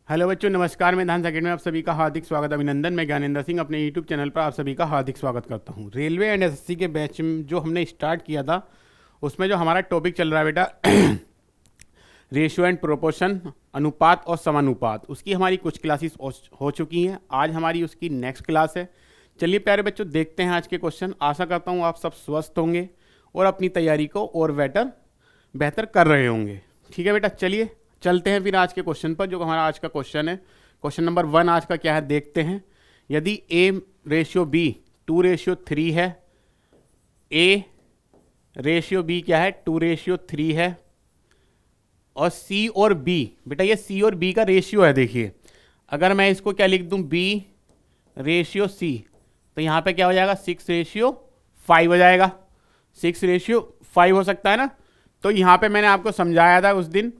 Hello बच्चों, नमस्कार। मैं धांस अकेडमी में आप सभी का हार्दिक स्वागत, अभिनंदन। मैं ज्ञानेंद्र सिंह अपने यूट्यूब चैनल पर आप सभी का हार्दिक स्वागत करता हूं। रेलवे एंड एसएससी के बैच में जो हमने स्टार्ट किया था, उसमें जो हमारा टॉपिक चल रहा है बेटा रेशियो एंड प्रोपोर्शन, अनुपात और समानुपात, उसकी हमारी कुछ क्लासेस हो चुकी हैं। आज हमारी उसकी नेक्स्ट क्लास है। चलिए प्यारे बच्चों, देखते हैं आज के क्वेश्चन। आशा करता हूँ आप सब स्वस्थ होंगे और अपनी तैयारी को और बेहतर कर रहे होंगे। ठीक है बेटा, चलिए चलते हैं फिर आज के क्वेश्चन पर। जो हमारा आज का क्वेश्चन है, क्वेश्चन नंबर 1 आज का क्या है देखते हैं। यदि A/B 2/3 है, A/B क्या है 2/3 है, और C और B, बेटा ये C और B का रेशियो है। देखिए अगर मैं इसको क्या लिख दूं, B/C, तो यहाँ पे क्या हो जाएगा 6/5 हो जाएगा। 6/5 हो सकता है ना। तो यहाँ पे मैंने आपको समझाया था उस दिन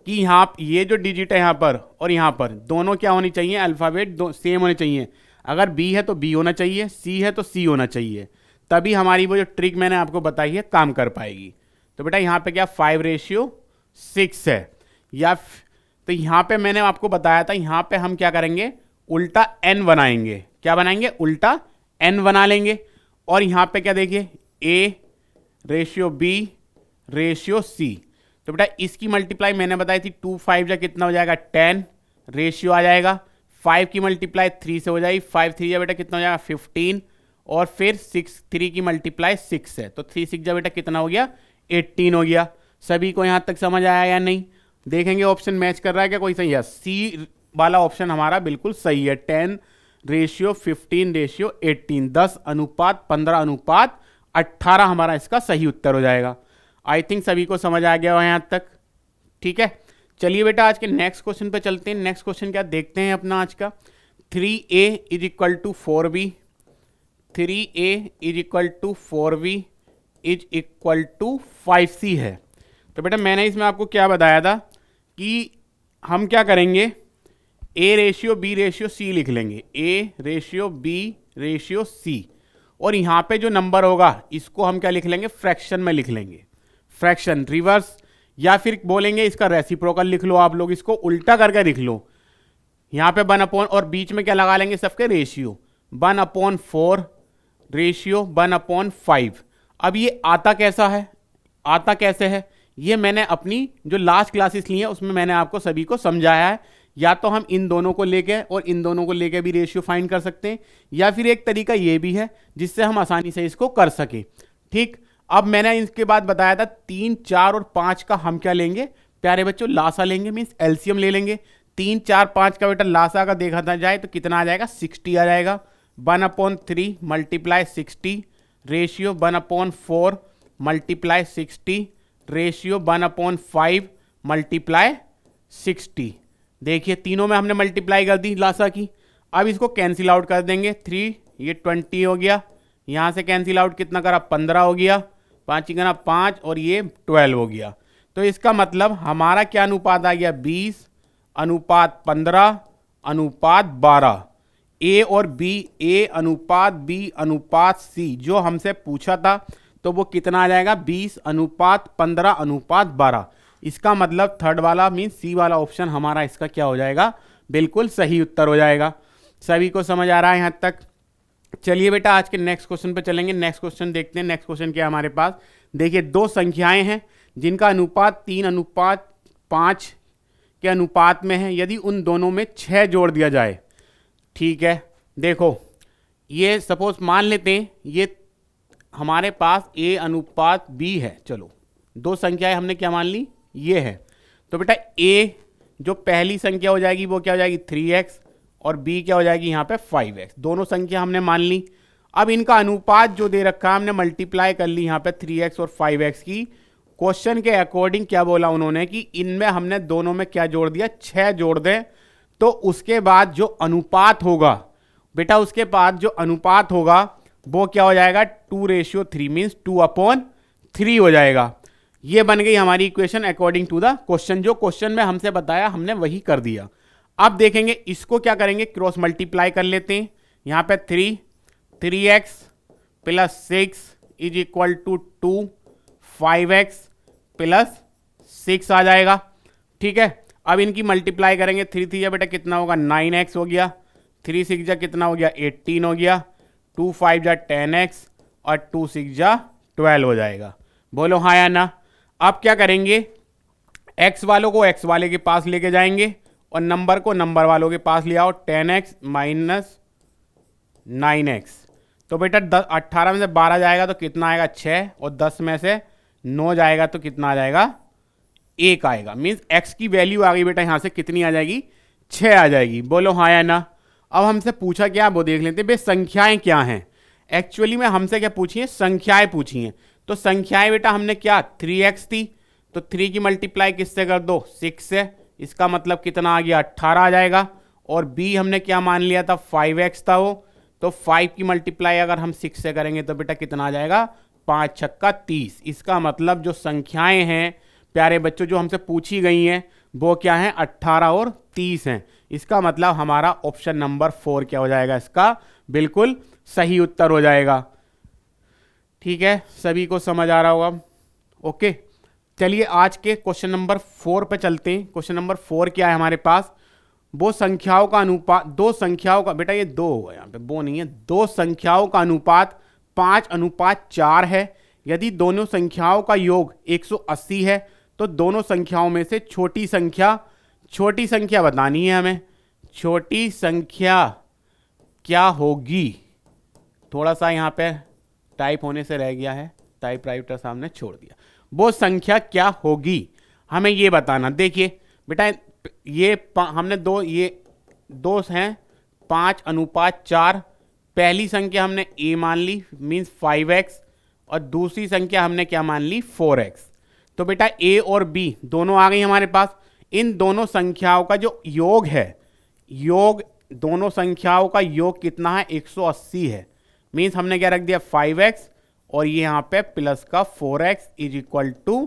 कि यहाँ ये जो डिजिट है यहाँ पर और यहाँ पर दोनों क्या होनी चाहिए, अल्फ़ाबेट दो सेम होने चाहिए। अगर B है तो B होना चाहिए, C है तो C होना चाहिए, तभी हमारी वो जो ट्रिक मैंने आपको बताई है काम कर पाएगी। तो बेटा यहाँ पे क्या 5/6 है, या तो यहाँ पे मैंने आपको बताया था, यहाँ पे हम क्या करेंगे, उल्टा n बनाएंगे। क्या बनाएंगे, उल्टा n बना लेंगे। और यहाँ पे क्या देखिए A/B/C, तो बेटा इसकी मल्टीप्लाई मैंने बताई थी 2 5 जा कितना हो जाएगा 10, रेशियो आ जाएगा। 5 की मल्टीप्लाई 3 से हो जाएगी, 5 3 जा बेटा कितना हो जाएगा 15, और फिर 6 3 की मल्टीप्लाई 6 है, तो 3 6 जा बेटा कितना हो गया 18 हो गया। सभी को यहाँ तक समझ आया या नहीं? देखेंगे ऑप्शन मैच कर रहा है क्या कोई सही है। सी वाला ऑप्शन हमारा बिल्कुल सही है। 10/15/18, 10:15/18 हमारा इसका सही उत्तर हो जाएगा। आई थिंक सभी को समझ आ गया हो यहाँ तक। ठीक है, चलिए बेटा आज के नेक्स्ट क्वेश्चन पे चलते हैं। नेक्स्ट क्वेश्चन क्या देखते हैं अपना आज का। 3A = 4B, 3A = 4B = 5C है। तो बेटा मैंने इसमें आपको क्या बताया था कि हम क्या करेंगे, A/B/C लिख लेंगे, A/B/C, और यहाँ पे जो नंबर होगा इसको हम क्या लिख लेंगे, फ्रैक्शन में लिख लेंगे, फ्रैक्शन रिवर्स, या फिर बोलेंगे इसका रेसिप्रोकल लिख लो। आप लोग इसको उल्टा करके लिख लो। यहाँ पे 1/, और बीच में क्या लगा लेंगे सबके रेशियो, 1/4 रेशियो 1/5। अब ये आता कैसा है, आता कैसे है, ये मैंने अपनी जो लास्ट क्लासेस ली है उसमें मैंने आपको सभी को समझाया है। या तो हम इन दोनों को लेके और इन दोनों को लेके भी रेशियो फाइंड कर सकते हैं, या फिर एक तरीका ये भी है जिससे हम आसानी से इसको कर सके। ठीक, अब मैंने इसके बाद बताया था 3 4 और 5 का हम क्या लेंगे प्यारे बच्चों, लासा लेंगे, मीन्स एलसीएम ले लेंगे। 3 4 5 का बेटा लासा का देखा था जाए तो कितना आ जाएगा 60 आ जाएगा। 1/3 × 60 रेशियो 1/4 × 60 रेशियो 1/5 × 60। देखिए तीनों में हमने मल्टीप्लाई कर दी लासा की। अब इसको कैंसिल आउट कर देंगे। 3 ये 20 हो गया, यहाँ से कैंसिल आउट कितना करा 15 हो गया, 5 गना 5 और ये 12 हो गया। तो इसका मतलब हमारा क्या अनुपात आ गया 20:15:12। ए और बी, A/B/C जो हमसे पूछा था, तो वो कितना आ जाएगा 20:15:12। इसका मतलब थर्ड वाला मीन सी वाला ऑप्शन हमारा इसका क्या हो जाएगा, बिल्कुल सही उत्तर हो जाएगा। सभी को समझ आ रहा है यहाँ तक? चलिए बेटा आज के नेक्स्ट क्वेश्चन पे चलेंगे। नेक्स्ट क्वेश्चन देखते हैं। नेक्स्ट क्वेश्चन क्या है हमारे पास, देखिए दो संख्याएं हैं जिनका अनुपात 3:5 के अनुपात में है। यदि उन दोनों में 6 जोड़ दिया जाए, ठीक है, देखो ये सपोज मान लेते हैं ये हमारे पास A/B है। चलो दो संख्याएं हमने क्या मान ली, ये है। तो बेटा A जो पहली संख्या हो जाएगी वो क्या हो जाएगी 3x, और B क्या हो जाएगी यहाँ पे 5x। दोनों संख्या हमने मान ली। अब इनका अनुपात जो दे रखा है हमने मल्टीप्लाई कर ली यहाँ पे 3x और 5x की। क्वेश्चन के अकॉर्डिंग क्या बोला उन्होंने कि इनमें हमने दोनों में क्या जोड़ दिया 6 जोड़ दें, तो उसके बाद जो अनुपात होगा बेटा, उसके बाद जो अनुपात होगा वो क्या हो जाएगा 2/3 मीन्स 2/3 हो जाएगा। ये बन गई हमारी equation according to the question. जो क्वेश्चन में हमसे बताया हमने वही कर दिया। अब देखेंगे इसको क्या करेंगे, क्रॉस मल्टीप्लाई कर लेते हैं। यहाँ पे 3x + 6 = 2, 5x + 6 आ जाएगा। ठीक है, अब इनकी मल्टीप्लाई करेंगे, 3 3 बेटा कितना होगा 9x हो गया, 3 6 जा कितना हो गया 18 हो गया, 2 5 जा 10x और 2 6 जा 12 हो जाएगा। बोलो हाँ या ना। अब क्या करेंगे, x वालों को x वाले के पास लेके जाएंगे और नंबर को नंबर वालों के पास ले आओ, 10x माइनस 9x। तो बेटा 18 में से 12 जाएगा तो कितना आएगा 6, और 10 में से 9 जाएगा तो कितना आ जाएगा 1 आएगा। मीन्स x की वैल्यू आ गई बेटा यहाँ से कितनी आ जाएगी 6 आ जाएगी। बोलो हाँ या ना। अब हमसे पूछा क्या वो देख लेते हैं, भाई संख्याएं क्या हैं। एक्चुअली में हमसे क्या पूछी है, संख्याएं पूछी हैं। तो संख्याएं बेटा हमने क्या 3x थी, तो 3 की मल्टीप्लाई किससे कर दो 6 से, इसका मतलब कितना आ गया 18 आ जाएगा। और b हमने क्या मान लिया था 5x था वो, तो 5 की मल्टीप्लाई अगर हम 6 से करेंगे तो बेटा कितना आ जाएगा 5 छक्का 30। इसका मतलब जो संख्याएं हैं प्यारे बच्चों जो हमसे पूछी गई हैं वो क्या है 18 और 30 हैं। इसका मतलब हमारा ऑप्शन नंबर 4 क्या हो जाएगा, इसका बिल्कुल सही उत्तर हो जाएगा। ठीक है, सभी को समझ आ रहा होगा। ओके, चलिए आज के क्वेश्चन नंबर 4 पे चलते हैं। क्वेश्चन नंबर 4 क्या है हमारे पास, वो संख्याओं का अनुपात, दो संख्याओं का, बेटा ये 2 होगा यहाँ पे, वो नहीं है, दो संख्याओं का अनुपात 5:4 है। यदि दोनों संख्याओं का योग 180 है तो दोनों संख्याओं में से छोटी संख्या बतानी है हमें। छोटी संख्या क्या होगी, थोड़ा सा यहाँ पे टाइप होने से रह गया है, टाइपराइटर सामने छोड़ दिया। वो संख्या क्या होगी हमें ये बताना। देखिए बेटा ये हमने ये दो हैं 5:4। पहली संख्या हमने a मान ली मीन्स 5x, और दूसरी संख्या हमने क्या मान ली 4x। तो बेटा a और b दोनों आ गई हमारे पास। इन दोनों संख्याओं का जो योग है, दोनों संख्याओं का योग कितना है 180 है। मीन्स हमने क्या रख दिया 5x और ये यहाँ पे प्लस का 4x इज इक्वल टू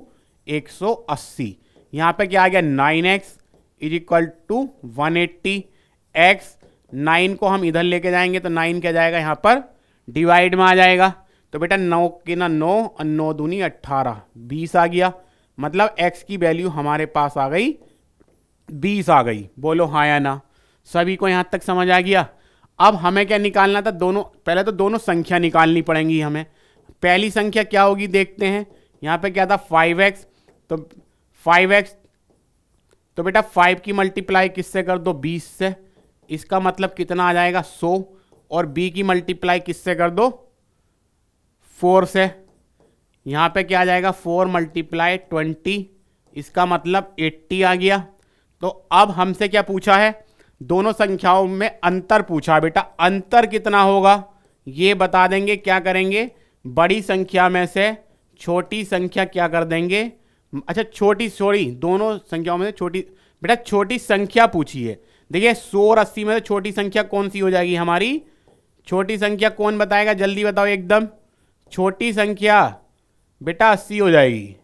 180। यहाँ पे क्या आ गया 9x is equal to 180 x। 9 को हम इधर लेके जाएंगे तो 9 क्या जाएगा यहाँ पर डिवाइड में आ जाएगा। तो बेटा 9 के ना 9 और 9 दूनी 18, 20 आ गया। मतलब x की वैल्यू हमारे पास आ गई 20 आ गई। बोलो हाँ या ना। सभी को यहाँ तक समझ आ गया। अब हमें क्या निकालना था, पहले तो दोनों संख्या निकालनी पड़ेंगी हमें। पहली संख्या क्या होगी देखते हैं। यहाँ पे क्या था 5x, तो 5x तो बेटा 5 की मल्टीप्लाई किससे कर दो 20 से, इसका मतलब कितना आ जाएगा 100। और b की मल्टीप्लाई किससे कर दो 4 से, यहाँ पे क्या आ जाएगा 4 मल्टीप्लाई 20, इसका मतलब 80 आ गया। तो अब हमसे क्या पूछा है, दोनों संख्याओं में अंतर पूछा। बेटा अंतर कितना होगा ये बता देंगे। क्या करेंगे, बड़ी संख्या में से छोटी संख्या क्या कर देंगे, अच्छा दोनों संख्याओं में से छोटी, बेटा छोटी संख्या पूछी है। देखिए 100 और 80 में से छोटी संख्या कौन सी हो जाएगी हमारी, छोटी संख्या कौन बताएगा जल्दी बताओ एकदम। छोटी संख्या बेटा 80 हो जाएगी।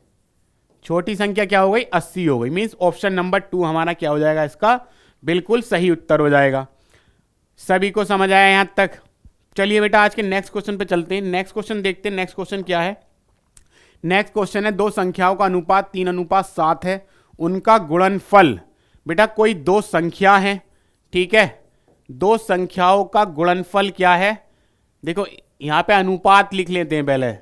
छोटी संख्या क्या हो गई 80 हो गई। मीन्स ऑप्शन नंबर 2 हमारा क्या हो जाएगा, इसका बिल्कुल सही उत्तर हो जाएगा। सभी को समझ आया यहां तक। चलिए बेटा आज के नेक्स्ट क्वेश्चन पे चलते हैं। नेक्स्ट क्वेश्चन देखते हैं। नेक्स्ट क्वेश्चन क्या है, नेक्स्ट क्वेश्चन है दो संख्याओं का अनुपात 3:7 है, उनका गुणनफल। बेटा कोई दो संख्या है, ठीक है, दो संख्याओं का गुणनफल क्या है। देखो यहाँ पे अनुपात लिख लेते हैं पहले,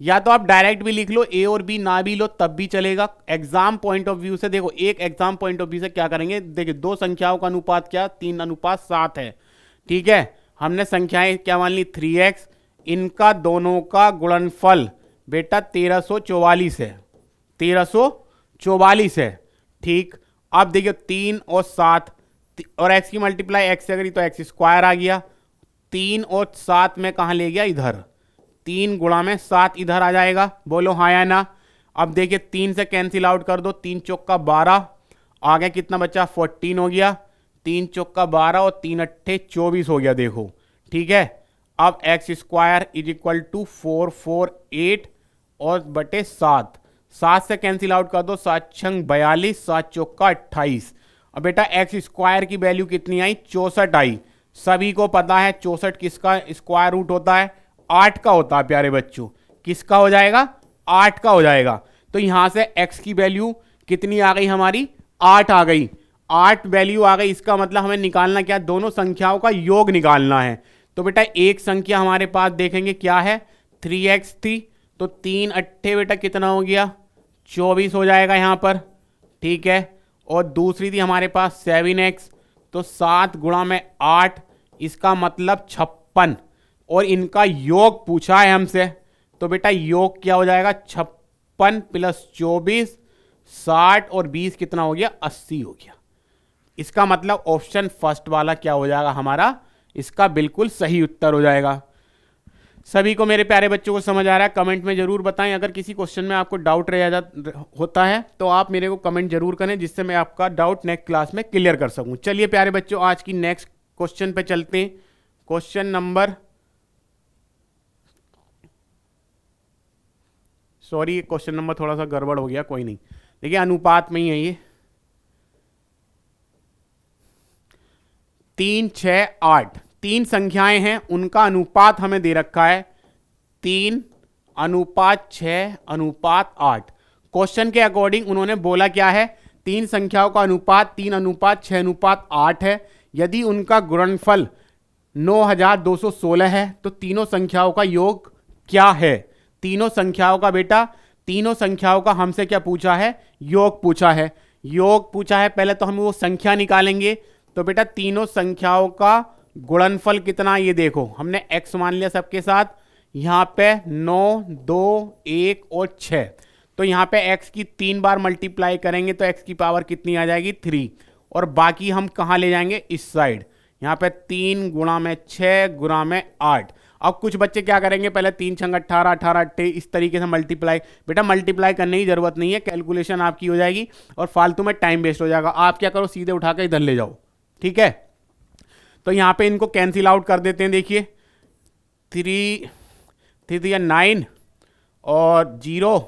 या तो आप डायरेक्ट भी लिख लो, ए और बी ना भी लो तब भी चलेगा। एग्जाम पॉइंट ऑफ व्यू से देखो, एक एग्जाम पॉइंट ऑफ व्यू से क्या करेंगे, देखिए दो संख्याओं का अनुपात क्या 3:7 है, ठीक है। हमने संख्याएं क्या मान ली 3x, इनका दोनों का गुणनफल बेटा 1344 है, 1344 है, ठीक। अब देखिए 3 और 7 और x की मल्टीप्लाई x से करी तो x स्क्वायर आ गया। 3 और 7 में कहाँ ले गया इधर, 3 गुणा में 7 इधर आ जाएगा। बोलो हाँ या ना। अब देखिए 3 से कैंसिल आउट कर दो, 3 चौका 12, आगे कितना बचा 14 हो गया। 3 चौका 12 और 3 अट्ठे 24 हो गया, देखो ठीक है। अब x square is equal to 448 और बटे 7, 7 से कैंसिल आउट कर दो, 7 छंग 42, 7 चौका 28। अब बेटा एक्स स्क्वायर की वैल्यू कितनी आई 64 आई। सभी को पता है 64 किसका स्क्वायर रूट होता है 8 का होता है प्यारे बच्चों। किसका हो जाएगा 8 का हो जाएगा। तो यहां से x की वैल्यू कितनी आ गई हमारी 8 आ गई। 8 वैल्यू आ गई, इसका मतलब हमें निकालना क्या, दोनों संख्याओं का योग निकालना है। तो बेटा एक संख्या हमारे पास देखेंगे क्या है, 3x थी, तो 3 अट्ठे बेटा कितना हो गया, 24 हो जाएगा यहाँ पर, ठीक है। और दूसरी थी हमारे पास 7x, तो 7 गुणा में 8, इसका मतलब 56, और इनका योग पूछा है हमसे। तो बेटा योग क्या हो जाएगा, 56 प्लस 24, 60 और 20 कितना हो गया, 80 हो गया। इसका मतलब ऑप्शन फर्स्ट वाला क्या हो जाएगा हमारा, इसका बिल्कुल सही उत्तर हो जाएगा। सभी को मेरे प्यारे बच्चों को समझ आ रहा है, कमेंट में जरूर बताएं। अगर किसी क्वेश्चन में आपको डाउट होता है तो आप मेरे को कमेंट जरूर करें, जिससे मैं आपका डाउट नेक्स्ट क्लास में क्लियर कर सकूं। चलिए प्यारे बच्चों आज की नेक्स्ट क्वेश्चन पे चलते हैं। Question number, sorry question number थोड़ा सा गड़बड़ हो गया, कोई नहीं, देखिए अनुपात में ही है ये। 3, 6, 8 तीन संख्याएं हैं, उनका अनुपात हमें दे रखा है 3:6:8। क्वेश्चन के अकॉर्डिंग उन्होंने बोला क्या है, तीन संख्याओं का अनुपात 3:6:8 है। यदि उनका गुणनफल 9216 है तो तीनों संख्याओं का योग क्या है। तीनों संख्याओं का बेटा, तीनों संख्याओं का हमसे क्या पूछा है, योग पूछा है। योग पूछा है, पहले तो हम वो संख्या निकालेंगे। तो बेटा तीनों संख्याओं का गुणनफल कितना, ये देखो हमने x मान लिया सबके साथ, यहां पे 9, 2, 1 और 6। तो यहां पे x की 3 बार मल्टीप्लाई करेंगे तो x की पावर कितनी आ जाएगी, 3। और बाकी हम कहां ले जाएंगे, इस साइड, यहां पे 3 गुणा में 6 गुणा में 8। अब कुछ बच्चे क्या करेंगे, पहले 3 छंग 18, 18 अट्ठे, इस तरीके से मल्टीप्लाई। बेटा मल्टीप्लाई करने की जरूरत नहीं है, कैलकुलेशन आपकी हो जाएगी और फालतू में टाइम वेस्ट हो जाएगा। आप क्या करो, सीधे उठा के इधर ले जाओ, ठीक है। तो यहां पे इनको कैंसिल आउट कर देते हैं। देखिए 3 3 9 और 0,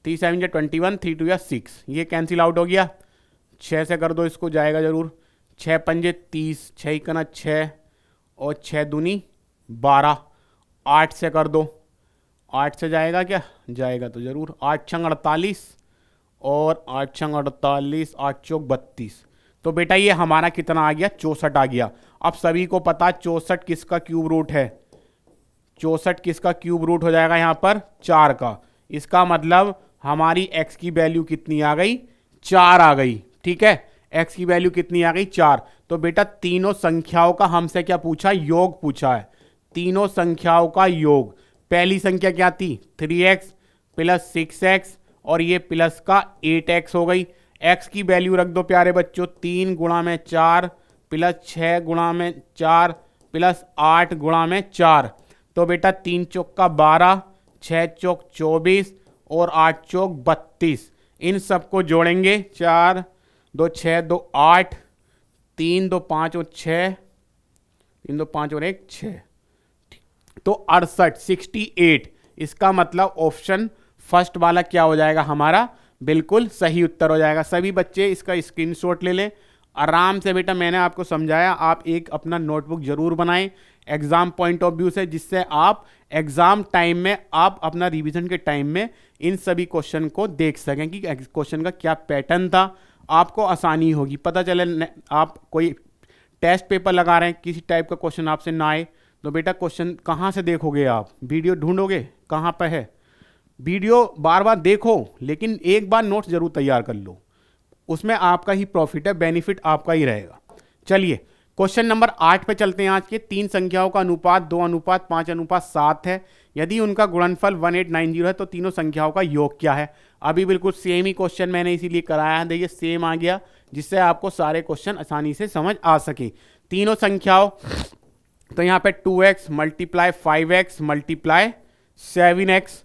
3 7 21, 3 2 6, ये कैंसिल आउट हो गया। 6 से कर दो इसको, जाएगा जरूर। 6 पंजे 30, 6 कना 6 और 6 दूनी 12। 8 से कर दो, 8 से जाएगा क्या, जाएगा तो जरूर। 8 छंग 48 और 8 छंग 48, 8 चौक 32। तो बेटा ये हमारा कितना आ गया, 64 आ गया। अब सभी को पता 64 किसका क्यूब रूट है, 64 किसका क्यूब रूट हो जाएगा, यहां पर 4 का। इसका मतलब हमारी x की वैल्यू कितनी आ गई, 4 आ गई, ठीक है। x की वैल्यू कितनी आ गई, 4। तो बेटा तीनों संख्याओं का हमसे क्या पूछा, योग पूछा है। तीनों संख्याओं का योग, पहली संख्या क्या थी, 3x प्लस 6x और ये प्लस का 8x हो गई। x की वैल्यू रख दो प्यारे बच्चों, 3 गुणा में 4 प्लस 6 गुणा में 4 प्लस 8 गुणा में 4। तो बेटा 3 चौक का 12, 6 चौक 24 और 8 चौक 32। इन सबको जोड़ेंगे, 4 2 6 2 8, 3 2 5 और 6, 3 2 5 और 1 6, तो 68 68। इसका मतलब ऑप्शन फर्स्ट वाला क्या हो जाएगा हमारा, बिल्कुल सही उत्तर हो जाएगा। सभी बच्चे इसका स्क्रीनशॉट ले लें आराम से। बेटा मैंने आपको समझाया, आप एक अपना नोटबुक जरूर बनाएं एग्जाम पॉइंट ऑफ व्यू से, जिससे आप एग्जाम टाइम में, आप अपना रिवीजन के टाइम में इन सभी क्वेश्चन को देख सकें कि क्वेश्चन का क्या पैटर्न था। आपको आसानी होगी, पता चले आप कोई टेस्ट पेपर लगा रहे हैं, किसी टाइप का क्वेश्चन आपसे ना आए तो बेटा क्वेश्चन कहाँ से देखोगे आप, वीडियो ढूंढोगे कहाँ पर है। वीडियो बार बार देखो, लेकिन एक बार नोट्स जरूर तैयार कर लो, उसमें आपका ही प्रॉफिट है, बेनिफिट आपका ही रहेगा। चलिए क्वेश्चन नंबर 8 पे चलते हैं। आज के तीन संख्याओं का अनुपात 2:5:7 है। यदि उनका गुणनफल 1890 है तो तीनों संख्याओं का योग क्या है। अभी बिल्कुल सेम ही क्वेश्चन मैंने इसीलिए कराया है, देखिए सेम आ गया, जिससे आपको सारे क्वेश्चन आसानी से समझ आ सके। तीनों संख्याओं, तो यहाँ पे 2x multiply 5x multiply 7x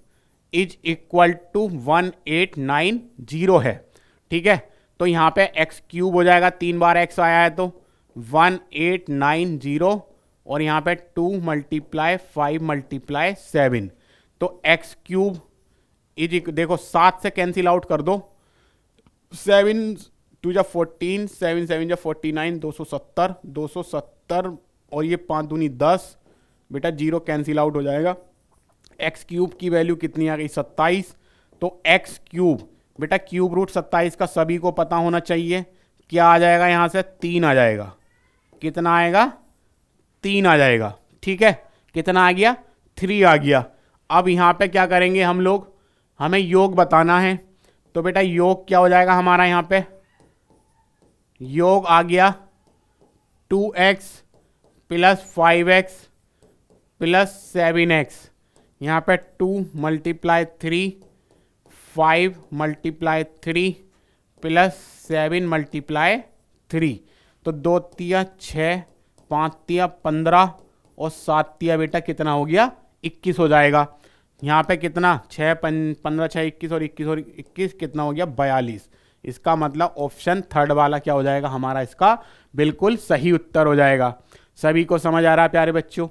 is equal to 1890 है, ठीक है। तो यहाँ पे x क्यूब हो जाएगा, 3 बार x आया है तो 1890, और यहाँ पे 2 मल्टीप्लाई 5 मल्टीप्लाई 7, तो x क्यूब इज, देखो 7 से कैंसिल आउट कर दो, 7 2 जा 14, 7 7 जा 49, 270 270 और ये 5 दूनी 10, बेटा 0 कैंसिल आउट हो जाएगा। x क्यूब की वैल्यू कितनी आ गई, 27। तो x क्यूब, बेटा क्यूब रूट 27 का सभी को पता होना चाहिए, क्या आ जाएगा यहाँ से, 3 आ जाएगा। कितना आएगा, 3 आ जाएगा। ठीक है, कितना आ गया, 3 आ गया। अब यहाँ पे क्या करेंगे हम लोग, हमें योग बताना है। तो बेटा योग क्या हो जाएगा हमारा, यहाँ पे योग आ गया 2x plus 5x plus 7x। यहाँ पे 2 मल्टीप्लाई 3, 5 मल्टीप्लाई 3 प्लस 7 मल्टीप्लाई 3। तो 2 तिया 6, 5 तिया 15 और 7 तिया बेटा कितना हो गया, 21 हो जाएगा। यहाँ पे कितना, 6 15 6 21 और 21 और 21 कितना हो गया, 42। इसका मतलब ऑप्शन थर्ड वाला क्या हो जाएगा हमारा, इसका बिल्कुल सही उत्तर हो जाएगा। सभी को समझ आ रहा है प्यारे बच्चों।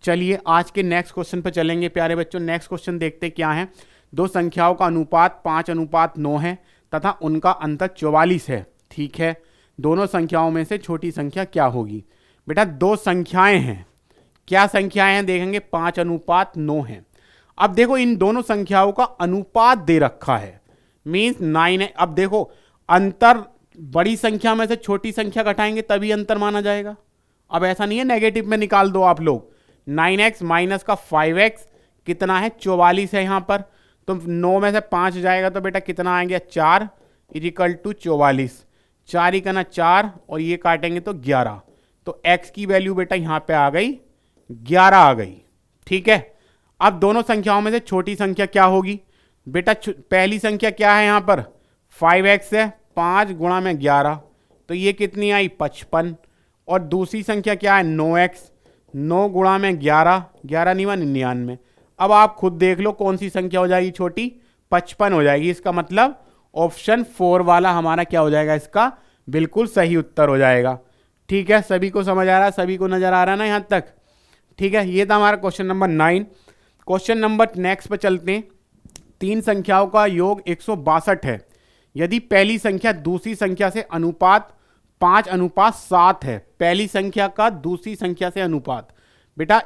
चलिए आज के नेक्स्ट क्वेश्चन पर चलेंगे प्यारे बच्चों। नेक्स्ट क्वेश्चन देखते क्या है। दो संख्याओं का अनुपात 5:9 है तथा उनका अंतर 44 है। ठीक है, दोनों संख्याओं में से छोटी संख्या क्या होगी। बेटा दो संख्याएं हैं, क्या संख्याएं हैं देखेंगे, 5:9 है। अब देखो इन दोनों संख्याओं का अनुपात दे रखा है, मीन्स 9 है। अब देखो अंतर, बड़ी संख्या में से छोटी संख्या घटाएंगे तभी अंतर माना जाएगा। अब ऐसा नहीं है नेगेटिव में निकाल दो आप लोग। 9x माइनस का 5x कितना है, 44 है यहाँ पर। तो 9 में से 5 जाएगा तो बेटा कितना आएंगे, 4 इजिकल टू 44। 4 ही करना 4 और ये काटेंगे तो 11। तो x की वैल्यू बेटा यहाँ पे आ गई 11 आ गई। ठीक है, अब दोनों संख्याओं में से छोटी संख्या क्या होगी। बेटा पहली संख्या क्या है यहाँ पर, 5x है, 5 गुणा में 11 तो ये कितनी आई, 55। और दूसरी संख्या क्या है, 9x, 9 गुणा में 11, 11 नहीं 99। अब आप खुद देख लो कौन सी संख्या हो जाएगी छोटी, 55 हो जाएगी। इसका मतलब ऑप्शन 4 वाला हमारा क्या हो जाएगा, इसका बिल्कुल सही उत्तर हो जाएगा। ठीक है, सभी को समझ आ रहा है, सभी को नजर आ रहा है ना यहाँ तक। ठीक है, ये था हमारा question number 9। Question number next पे चलते हैं। तीन संख्याओं का योग 162 है। यदि पहली संख्या दूसरी संख्या से अनुपात 5:7 है। पहली संख्या का दूसरी संख्या से अनुपात, बेटा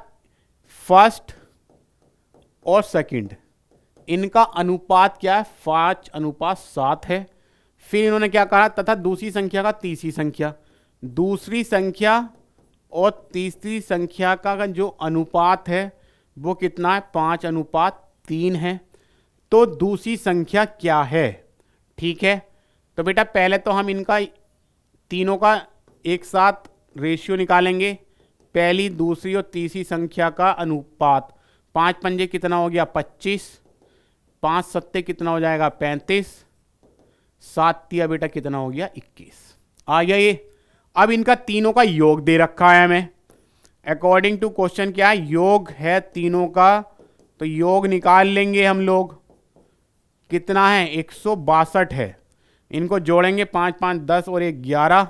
फर्स्ट और सेकंड इनका अनुपात क्या है, 5:7 है। फिर इन्होंने क्या कहा, तथा दूसरी संख्या का तीसरी संख्या, दूसरी संख्या और तीसरी संख्या का जो अनुपात है वो कितना है, 5:3 है। तो दूसरी संख्या क्या है। ठीक है, तो बेटा पहले तो हम इनका तीनों का एक साथ रेशियो निकालेंगे। पहली दूसरी और तीसरी संख्या का अनुपात, 5 पंजे कितना हो गया, 25, 5 सत्ते कितना हो जाएगा, 35, 7 तिया बेटा कितना हो गया, 21 आ गया ये। अब इनका तीनों का योग दे रखा है हमें। अकॉर्डिंग टू क्वेश्चन क्या है, योग है तीनों का, तो योग निकाल लेंगे हम लोग। कितना है, 162 है। इनको जोड़ेंगे, 5 5 10 और 1 11,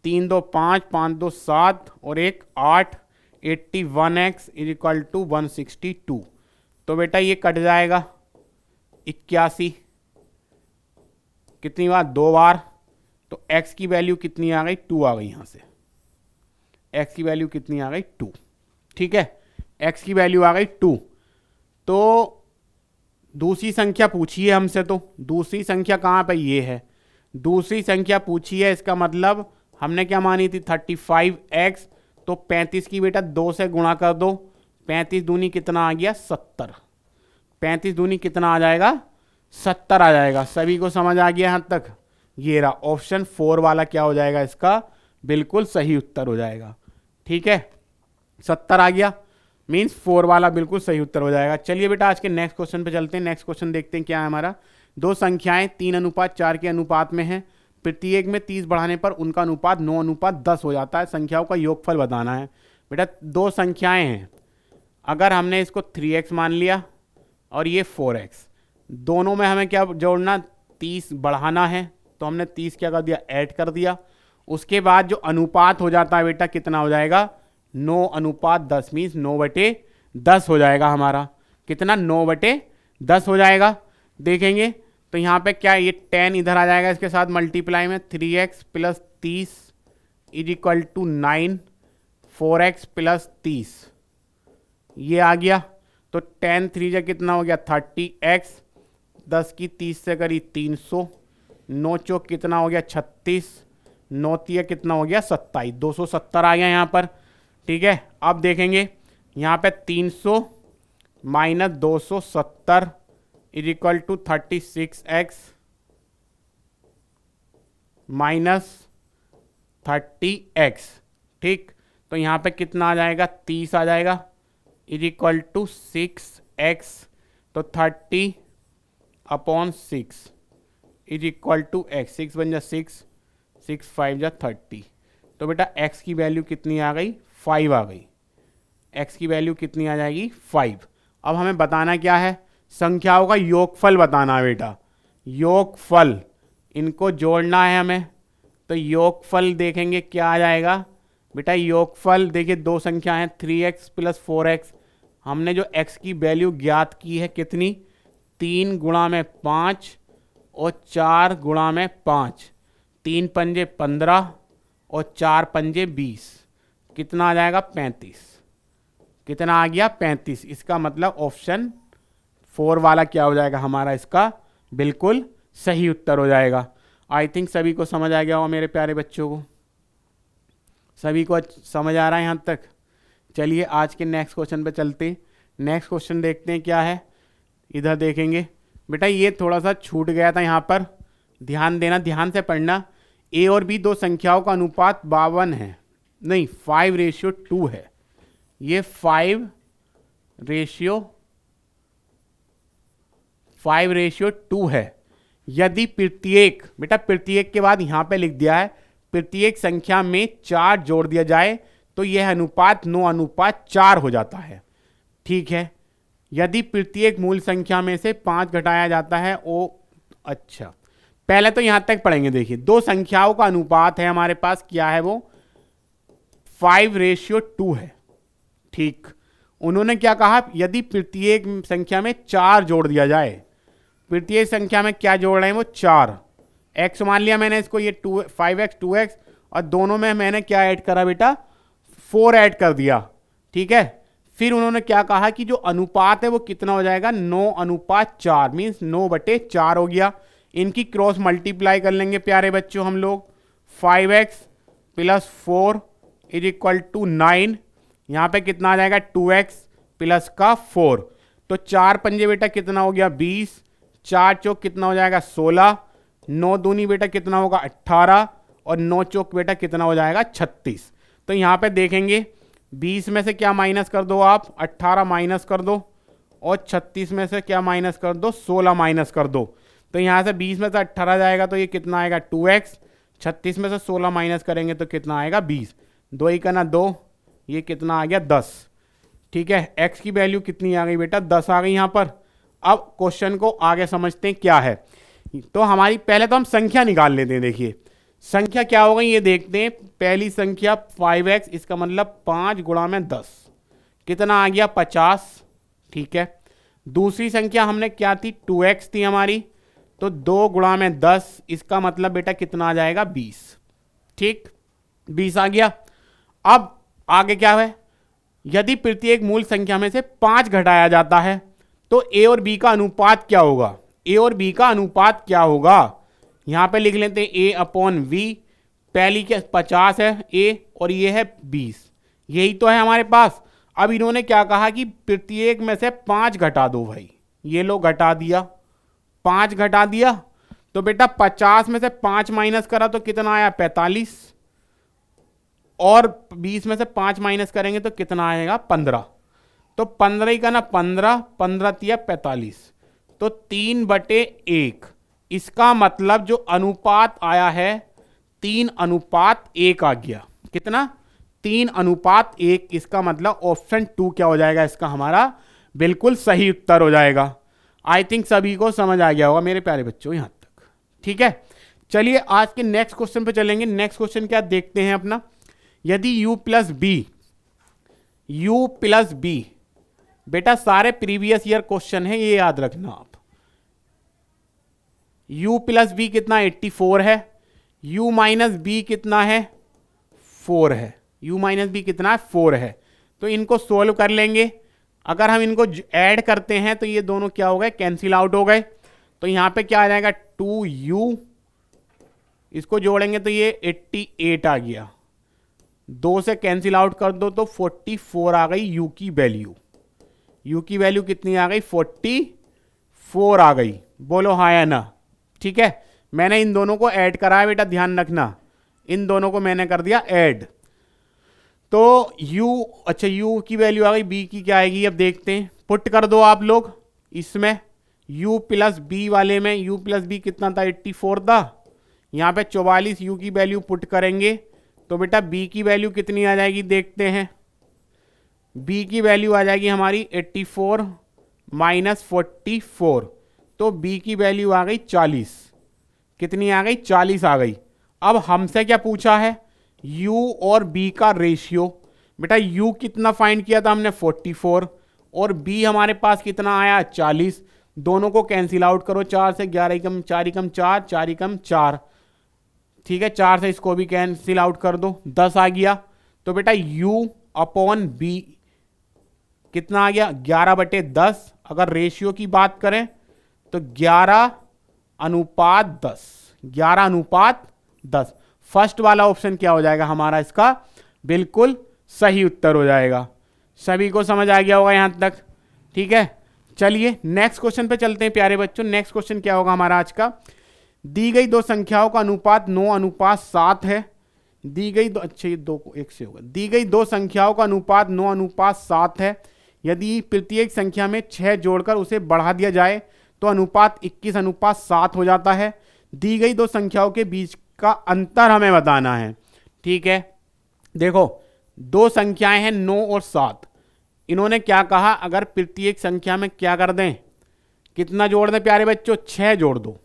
3 2 5, 5 2 7 और 1 8, 81x इज इक्वल टू 162। तो बेटा ये कट जाएगा 81, कितनी बार, 2 बार। तो x की वैल्यू कितनी आ गई, 2 आ गई। यहाँ से x की वैल्यू कितनी आ गई, 2। ठीक है, x की वैल्यू आ गई 2। तो दूसरी संख्या पूछी है हमसे, तो दूसरी संख्या कहाँ पे, ये है दूसरी संख्या पूछी है। इसका मतलब हमने क्या मानी थी, 35x। तो 35 की बेटा 2 से गुणा कर दो, 35 दूनी कितना आ गया, 70। 35 दूनी कितना आ जाएगा, 70 आ जाएगा। सभी को समझ आ गया यहाँ तक। ये रहा ऑप्शन 4 वाला क्या हो जाएगा, इसका बिल्कुल सही उत्तर हो जाएगा। ठीक है, 70 आ गया, मीन्स 4 वाला बिल्कुल सही उत्तर हो जाएगा। चलिए बेटा आज के नेक्स्ट क्वेश्चन पे चलते हैं। नेक्स्ट क्वेश्चन देखते हैं क्या है हमारा। दो संख्याएं 3:4 के अनुपात में हैं। प्रत्येक में 30 बढ़ाने पर उनका अनुपात 9:10 हो जाता है। संख्याओं का योगफल बताना है। बेटा दो संख्याएं हैं, अगर हमने इसको 3x मान लिया और ये 4x, दोनों में हमें क्या जोड़ना, 30 बढ़ाना है। तो हमने 30 क्या कर दिया, ऐड कर दिया। उसके बाद जो अनुपात हो जाता है बेटा कितना हो जाएगा, 9:10, मीन्स 9/10 हो जाएगा हमारा। कितना, 9/10 हो जाएगा। देखेंगे तो यहाँ पे क्या, ये 10 इधर आ जाएगा इसके साथ मल्टीप्लाई में, 3x plus 30 is equal to 9, 4x plus 30 ये आ गया। तो 10 3 जा कितना हो गया, 30x, 10 की 30 से करी 300, 9 चौक कितना हो गया, 36, 9 तिया कितना हो गया 27, 270 आ गया यहाँ पर। ठीक है, अब देखेंगे यहाँ पे 300 minus 270 is equal to 36x minus 30x। ठीक, तो यहाँ पे कितना आ जाएगा 30 आ जाएगा इज इक्वल टू 6x, तो 30 upon 6 is equal to x, 6 बन जा 6, 6 5 जा 30। तो बेटा x की वैल्यू कितनी आ गई 5 आ गई, x की वैल्यू कितनी आ जाएगी 5। अब हमें बताना क्या है, संख्याओं का योगफल बताना है बेटा, योगफल इनको जोड़ना है हमें। तो योगफल देखेंगे क्या आ जाएगा बेटा, योगफल देखिए दो संख्या है 3x प्लस 4x, हमने जो x की वैल्यू ज्ञात की है कितनी 3 गुणा में 5 और 4 गुणा में 5, 3 पंजे 15 और 4 पंजे 20, कितना आ जाएगा 35। कितना आ गया 35। इसका मतलब ऑप्शन 4 वाला क्या हो जाएगा हमारा, इसका बिल्कुल सही उत्तर हो जाएगा। आई थिंक सभी को समझ आ गया होगा मेरे प्यारे बच्चों को, सभी को समझ आ रहा है यहाँ तक। चलिए आज के नेक्स्ट क्वेश्चन पे चलते हैं। नेक्स्ट क्वेश्चन देखते हैं क्या है, इधर देखेंगे बेटा, ये थोड़ा सा छूट गया था यहाँ पर, ध्यान देना, ध्यान से पढ़ना। ए और बी दो संख्याओं का अनुपात 52 है, नहीं 5:2 है, ये 5:2 है। यदि प्रत्येक, बेटा प्रत्येक के बाद यहां पे लिख दिया है प्रत्येक संख्या में 4 जोड़ दिया जाए तो यह अनुपात 9:4 हो जाता है। ठीक है, यदि प्रत्येक मूल संख्या में से 5 घटाया जाता है ओ, अच्छा पहले तो यहां तक पढ़ेंगे। देखिए दो संख्याओं का अनुपात है हमारे पास, क्या है वो 5:2 है। ठीक, उन्होंने क्या कहा, यदि प्रत्येक संख्या में 4 जोड़ दिया जाए, प्रत्येक संख्या में क्या जोड़ रहे हैं वो 4, x मान लिया मैंने इसको, ये 5x 2x, और दोनों में मैंने क्या ऐड करा बेटा 4 ऐड कर दिया। ठीक है, फिर उन्होंने क्या कहा कि जो अनुपात है वो कितना हो जाएगा 9:4, मीन्स 9/4 हो गया। इनकी क्रॉस मल्टीप्लाई कर लेंगे प्यारे बच्चों हम लोग, 5x plus 4 is equal to 9, यहाँ पे कितना आ जाएगा 2x प्लस का 4, तो 4 पंजे बेटा कितना हो गया 20, 4 चौक कितना हो जाएगा 16, 9 दूनी बेटा कितना होगा 18, और 9 चौक बेटा कितना हो जाएगा 36। तो यहाँ पे देखेंगे 20 में से क्या माइनस कर दो आप, 18 माइनस कर दो, और 36 में से क्या माइनस कर दो 16 माइनस कर दो। तो यहाँ से 20 में से 18 जाएगा तो ये कितना आएगा 2x, 36 में से 16 माइनस करेंगे तो कितना आएगा 20, 2 ही करना 2, ये कितना आ गया 10। ठीक है, x की वैल्यू कितनी आ गई बेटा 10 आ गई यहाँ पर। अब क्वेश्चन को आगे समझते हैं क्या है। तो हमारी पहले तो हम संख्या निकाल लेते हैं। देखिए संख्या क्या हो गई ये देखते हैं। पहली संख्या 5x, इसका मतलब 5 गुणा में 10, कितना आ गया 50। ठीक है, दूसरी संख्या हमने क्या थी 2x थी हमारी, तो 2 गुणा में 10, इसका मतलब बेटा कितना आ जाएगा 20। ठीक, 20 आ गया। अब आगे क्या है, यदि प्रत्येक मूल संख्या में से 5 घटाया जाता है तो a और b का अनुपात क्या होगा, a और b का अनुपात क्या होगा, यहां पे लिख लेते हैं a/v। पहली क्या 50 है a और ये है 20, यही तो है हमारे पास। अब इन्होंने क्या कहा कि प्रत्येक में से 5 घटा दो भाई, ये लो घटा दिया, 5 घटा दिया, तो बेटा 50 में से 5 माइनस करा तो कितना आया 45, और 20 में से 5 माइनस करेंगे तो कितना आएगा 15, तो 15 ही का ना 15, 15 तिया 45, तो 3/1। इसका मतलब जो अनुपात आया है 3:1 आ गया, कितना 3:1। इसका मतलब ऑप्शन 2 क्या हो जाएगा इसका हमारा बिल्कुल सही उत्तर हो जाएगा। आई थिंक सभी को समझ आ गया होगा मेरे प्यारे बच्चों यहां तक। ठीक है, चलिए आज के नेक्स्ट क्वेश्चन पे चलेंगे। नेक्स्ट क्वेश्चन क्या देखते हैं अपना, यदि u प्लस बी, बेटा सारे प्रीवियस ईयर क्वेश्चन है ये याद रखना आप। u प्लस बी कितना 84 है, u माइनस बी कितना है 4 है, u माइनस बी कितना है 4 है। तो इनको सोल्व कर लेंगे। अगर हम इनको ऐड करते हैं तो ये दोनों क्या हो गए कैंसिल आउट हो गए। तो यहां पे क्या आ जाएगा 2u इसको जोड़ेंगे तो ये 88 आ गया, 2 से कैंसिल आउट कर दो तो 44 आ गई यू की वैल्यू। यू की वैल्यू कितनी आ गई? 44 आ गई। बोलो हाँ या ना? ठीक है, मैंने इन दोनों को ऐड कराया बेटा, ध्यान रखना, इन दोनों को मैंने कर दिया ऐड। तो u, अच्छा u की वैल्यू आ गई, b की क्या आएगी अब देखते हैं। पुट कर दो आप लोग इसमें, u प्लस बी वाले में, u प्लस बी कितना था? 84 था। यहाँ पे 44 u की वैल्यू पुट करेंगे तो बेटा b की वैल्यू कितनी आ जाएगी देखते हैं। b की वैल्यू आ जाएगी हमारी 84 माइनस 44, तो b की वैल्यू आ गई 40। कितनी आ गई? 40 आ गई। अब हमसे क्या पूछा है? u और b का रेशियो। बेटा u कितना फाइंड किया था हमने? 44, और b हमारे पास कितना आया? 40। दोनों को कैंसिल आउट करो, 4 से 11 कम 4 कम 4, 4 कम 4, ठीक है, 4 से इसको भी कैंसिल आउट कर दो, 10 आ गया। तो बेटा u अपॉन b कितना आ गया? 11/10। अगर रेशियो की बात करें तो 11:10, 11:10। फर्स्ट वाला ऑप्शन क्या हो जाएगा हमारा? इसका बिल्कुल सही उत्तर हो जाएगा। सभी को समझ आ गया होगा यहां तक? ठीक है, चलिए नेक्स्ट क्वेश्चन पे चलते हैं प्यारे बच्चों। नेक्स्ट क्वेश्चन क्या होगा हमारा आज का? दी गई दो संख्याओं का अनुपात 9:7 है। दी गई दो, अच्छा ये 2 को 1 से होगा। दी गई दो संख्याओं का अनुपात 9:7 है। यदि प्रत्येक संख्या में 6 जोड़कर उसे बढ़ा दिया जाए तो अनुपात 21:7 हो जाता है। दी गई दो संख्याओं के बीच का अंतर हमें बताना है। ठीक है, देखो दो संख्याएं हैं 9 और 7। इन्होंने क्या कहा? अगर प्रत्येक संख्या में क्या कर दें, कितना जोड़ दें प्यारे बच्चों? 6 जोड़ दो।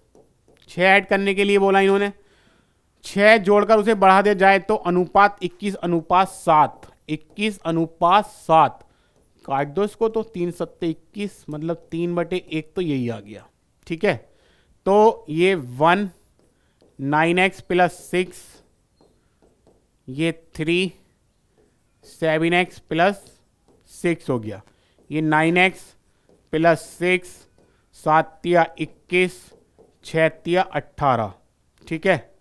6 ऐड करने के लिए बोला इन्होंने। 6 जोड़कर उसे बढ़ा दिया जाए तो अनुपात 21:7, 21:7। काट दो इसको तो 3 7 21, मतलब 3/1 तो यही आ गया। ठीक है, तो ये 1 9x प्लस 6, ये 3 7x प्लस 6 हो गया। ये 9x प्लस 6, 7 या 21, 6 या 18। ठीक है,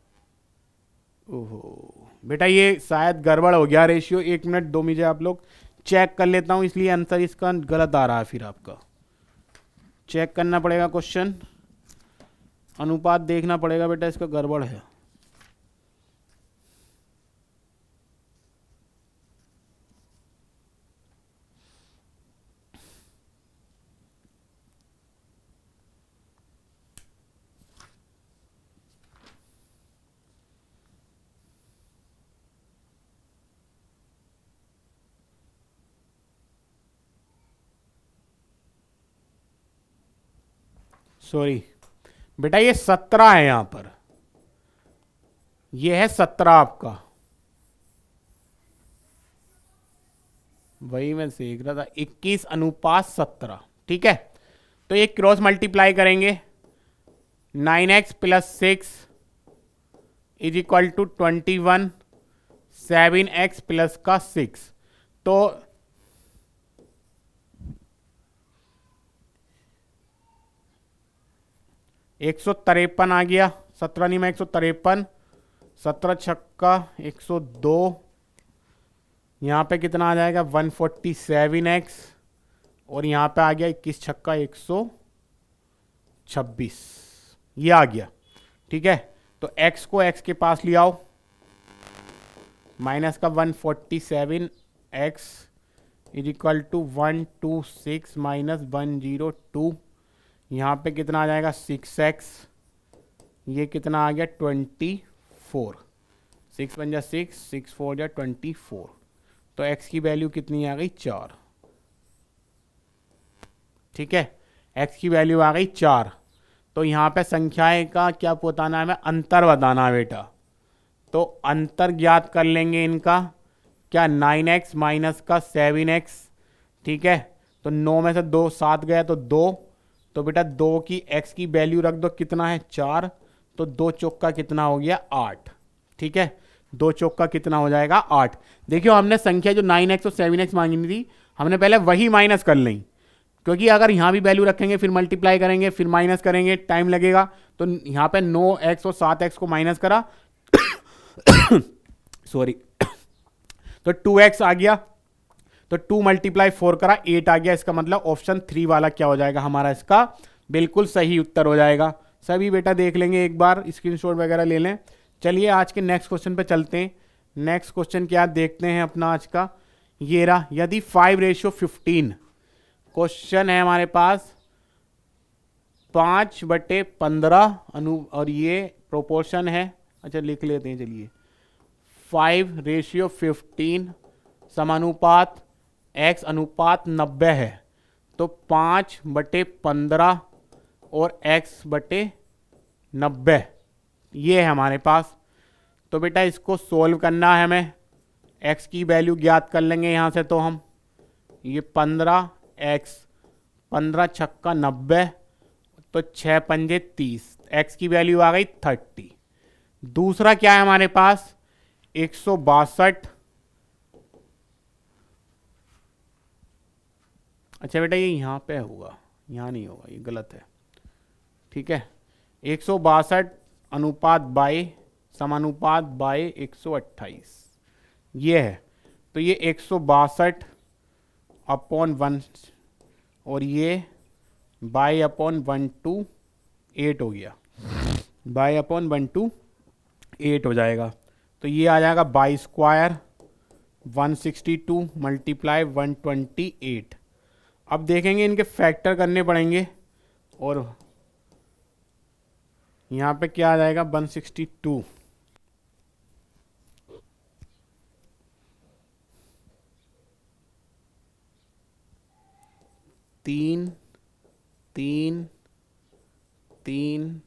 ओहो बेटा ये शायद गड़बड़ हो गया रेशियो। 1 मिनट दो मुझे, आप लोग चेक कर लेता हूं, इसलिए आंसर इसका गलत आ रहा है। फिर आपका चेक करना पड़ेगा क्वेश्चन, अनुपात देखना पड़ेगा बेटा, इसका गड़बड़ है। सॉरी बेटा, ये 17 है यहां पर, ये है 17 आपका। वही मैं देख रहा था, 21:17। ठीक है, तो ये क्रॉस मल्टीप्लाई करेंगे। 9x plus 6 is equal to 21, 7x plus का 6, तो 153 आ गया। 17 नहीं में 153, 17 छक्का 102। यहाँ पे कितना आ जाएगा? 147x, और यहाँ पे आ गया 21 छक्का 126, ये आ गया। ठीक है, तो x को x के पास ले आओ, माइनस का 147x is equal to 126 minus 102। यहाँ पे कितना आ जाएगा? 6x, ये कितना आ गया? 24। 6 बन जा 6, 6 4 जा 24, तो x की वैल्यू कितनी आ गई? 4। ठीक है, x की वैल्यू आ गई 4। तो यहाँ पे संख्याएं का क्या बताना है? हमें अंतर बताना है बेटा। तो अंतर ज्ञात कर लेंगे इनका, क्या? 9x माइनस का 7x। ठीक है, तो 9 में से 2 7 गया तो 2, तो बेटा 2 की x की वैल्यू रख दो, कितना है? 4, तो 2 चौका कितना हो गया? 8। ठीक है, 2 चौका कितना हो जाएगा? 8। देखियो हमने संख्या जो 9x और 7x मांगी थी, हमने पहले वही माइनस कर ली। क्योंकि अगर यहाँ भी वैल्यू रखेंगे फिर मल्टीप्लाई करेंगे फिर माइनस करेंगे टाइम लगेगा। तो यहाँ पे 9x और 7x को माइनस करा सॉरी तो 2x आ गया, तो 2 मल्टीप्लाई 4 करा 8 आ गया। इसका मतलब ऑप्शन 3 वाला क्या हो जाएगा हमारा, इसका बिल्कुल सही उत्तर हो जाएगा। सभी बेटा देख लेंगे, एक बार स्क्रीनशॉट वगैरह ले लें। चलिए आज के नेक्स्ट क्वेश्चन पे चलते हैं। नेक्स्ट क्वेश्चन क्या देखते हैं अपना आज का, ये रहा। यदि 5:15 क्वेश्चन है हमारे पास 5/15 और ये प्रोपोर्शन है, अच्छा लिख लेते हैं चलिए, 5:15 समानुपात x अनुपात 90 है, तो 5/15 और x/90 ये है हमारे पास। तो बेटा इसको सोल्व करना है हमें, x की वैल्यू ज्ञात कर लेंगे यहाँ से। तो हम ये 15x 15 छक्का 90, तो 6 पंजे 30, x की वैल्यू आ गई 30। दूसरा क्या है हमारे पास 162, अच्छा बेटा ये यहाँ पे होगा, यहाँ नहीं होगा, ये गलत है, ठीक है। 162 अनुपात बाई समानुपात बाई 128 ये है। तो ये 162/1 और ये बाई/128 हो गया, बाई/128 हो जाएगा। तो ये आ जाएगा बाई स्क्वायर 162 मल्टीप्लाई 128। अब देखेंगे इनके फैक्टर करने पड़ेंगे, और यहाँ पे क्या आ जाएगा 162 3 3 3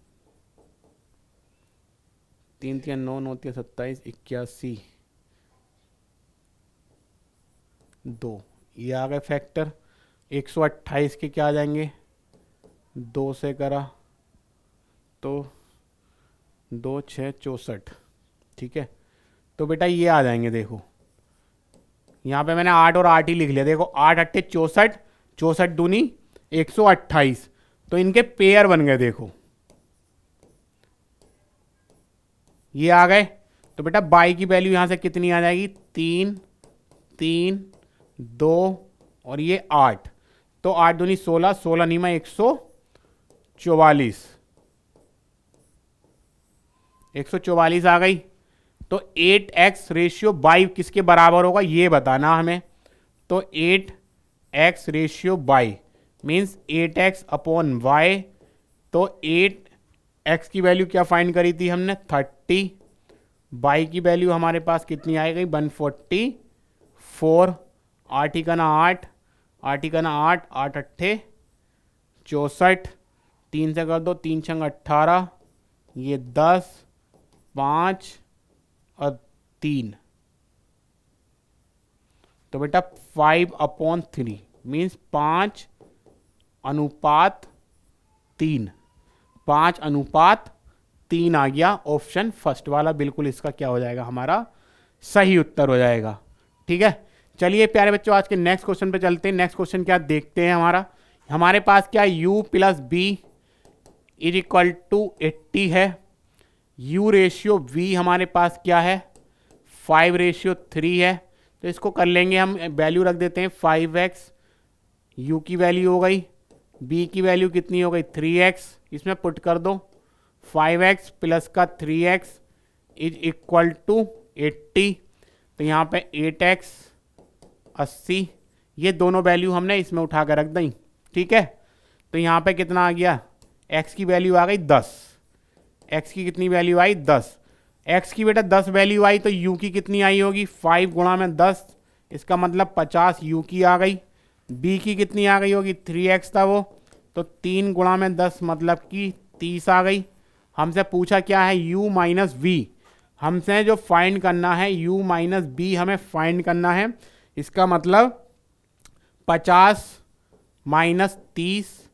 3 3 9 9 3 27 81 2, ये आ गए फैक्टर। 128 के क्या आ जाएंगे, 2 से करा तो 2 6 64, ठीक है। तो बेटा ये आ जाएंगे, देखो यहाँ पे मैंने 8 और 8 ही लिख लिया, देखो 8 8 64, 64 दूनी 128, तो इनके पेयर बन गए, देखो ये आ गए। तो बेटा बाई की वैल्यू यहां से कितनी आ जाएगी, 3 3 2 और ये 8, तो 8 दूनी 16, 16 नहीं में 144, 144 आ गई। तो 8x रेशियो बाई किसके बराबर होगा ये बताना हमें। तो 8x ratio by means 8x/y। तो 8x की वैल्यू क्या फाइंड करी थी हमने 30, बाई की वैल्यू हमारे पास कितनी आ गई 144, 8 ही का ना 8, 8 ही का ना 8, 8 अट्ठे 64, 3 से कर दो 3 छंग 18, ये 10 5 और 3, तो बेटा 5/3 मीन्स 5:3, 5:3 आ गया। ऑप्शन फर्स्ट वाला बिल्कुल इसका क्या हो जाएगा हमारा सही उत्तर हो जाएगा, ठीक है। चलिए प्यारे बच्चों आज के नेक्स्ट क्वेश्चन पे चलते हैं। नेक्स्ट क्वेश्चन क्या देखते हैं, हमारे पास क्या u + b = 80 है। u रेशियो v हमारे पास क्या है 5:3 है। तो इसको कर लेंगे हम, वैल्यू रख देते हैं 5x, u की वैल्यू हो गई, b की वैल्यू कितनी हो गई 3x, इसमें पुट कर दो 5x + का 3x = 80। तो यहाँ पे 8x 80, ये दोनों वैल्यू हमने इसमें उठा कर रख दी, ठीक है। तो यहाँ पे कितना आ गया, x की वैल्यू आ गई 10, x की कितनी वैल्यू आई 10, x की बेटा 10 वैल्यू आई, तो u की कितनी आई होगी 5 गुणा में 10, इसका मतलब 50 u की आ गई। b की कितनी आ गई होगी 3x था वो, तो 3 गुणा में 10 मतलब कि 30 आ गई। हमसे पूछा क्या है u - v, हमसे जो फाइंड करना है u - b हमें फाइंड करना है। इसका मतलब 50 - 30,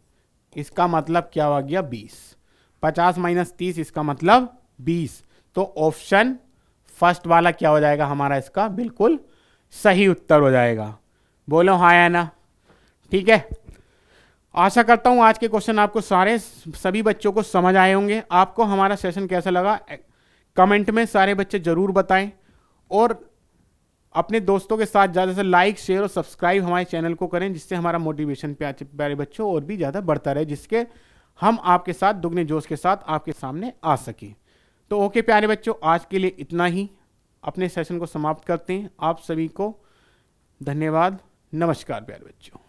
इसका मतलब क्या हो गया 20, 50 - 30 इसका मतलब 20। तो ऑप्शन फर्स्ट वाला क्या हो जाएगा हमारा, इसका बिल्कुल सही उत्तर हो जाएगा। बोलो हाँ या ना, ठीक है। आशा करता हूं आज के क्वेश्चन आपको सभी बच्चों को समझ आए होंगे। आपको हमारा सेशन कैसा लगा कमेंट में सारे बच्चे जरूर बताएं, और अपने दोस्तों के साथ ज़्यादा से लाइक शेयर और सब्सक्राइब हमारे चैनल को करें, जिससे हमारा मोटिवेशन प्यारे बच्चों और भी ज़्यादा बढ़ता रहे, जिसके हम आपके साथ दुगने जोश के साथ आपके सामने आ सकें। तो ओके प्यारे बच्चों, आज के लिए इतना ही, अपने सेशन को समाप्त करते हैं। आप सभी को धन्यवाद, नमस्कार प्यारे बच्चों।